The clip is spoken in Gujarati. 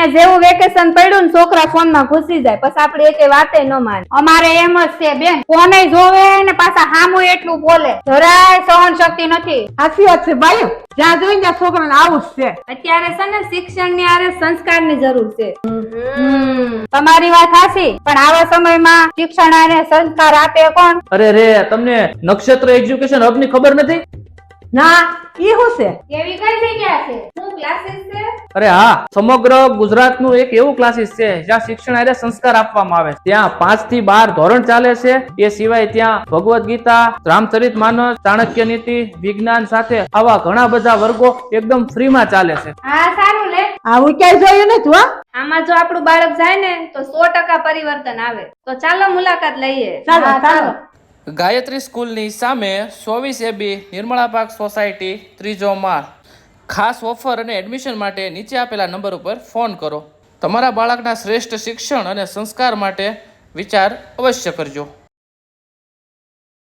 અહીંયા જેવું વેકેશન પડ્યું ને છોકરા ફોન માં ઘુસી જાય, પછી આપડે એકે વાતે ન માને. અમારે એમ જ છે બેન, ફોને જોવે ને પાછા હામું એટલું બોલે, જરાય સહન શક્તિ નથી. સાચી વાત છે ભાઈ, જ્યાં જોઈને ત્યાં છોકરાને આવું જ છે. અત્યારે છે ને શિક્ષણ ની આરે સંસ્કાર ની જરૂર છે. તમારી વાત સાચી, પણ આવા સમયમાં શિક્ષણ અને સંસ્કાર આપે કોણ? અરે રે, તમને નક્ષત્ર એજ્યુકેશન હબ ની ખબર નથી? ના, ઈ શું છે? એવી કઈ જગ્યા છે? શું ક્લાસીસ છે? અરે હા, સમગ્ર ગુજરાતનું એક એવું ક્લાસીસ છે જ્યાં શિક્ષણ અને સંસ્કાર આપવામાં આવે. ત્યાં 5 થી 12 ધોરણ ચાલે છે. એ સિવાય ત્યાં ભગવદ ગીતા, રામચરિતમાનસ, ચાણક્ય નીતિ, વિજ્ઞાન સાથે આવા ઘણા બધા વર્ગો એકદમ ફ્રી માં ચાલે છે. હા સારું લે. આવું ક્યાંય જોયું નથી હો. આમાં જો આપણું બાળક જાય ને તો 100% પરિવર્તન આવે. તો ચાલો મુલાકાત લઈએ. ચાલો ચાલો. ગાયત્રી સ્કૂલની સામે 24 AB નિર્મળા પાર્ક સોસાયટી, 3જો માળ. ખાસ ઓફર અને એડમિશન માટે નીચે આપેલા નંબર ઉપર ફોન કરો. તમારા બાળકના શ્રેષ્ઠ શિક્ષણ અને સંસ્કાર માટે વિચાર અવશ્ય કરજો.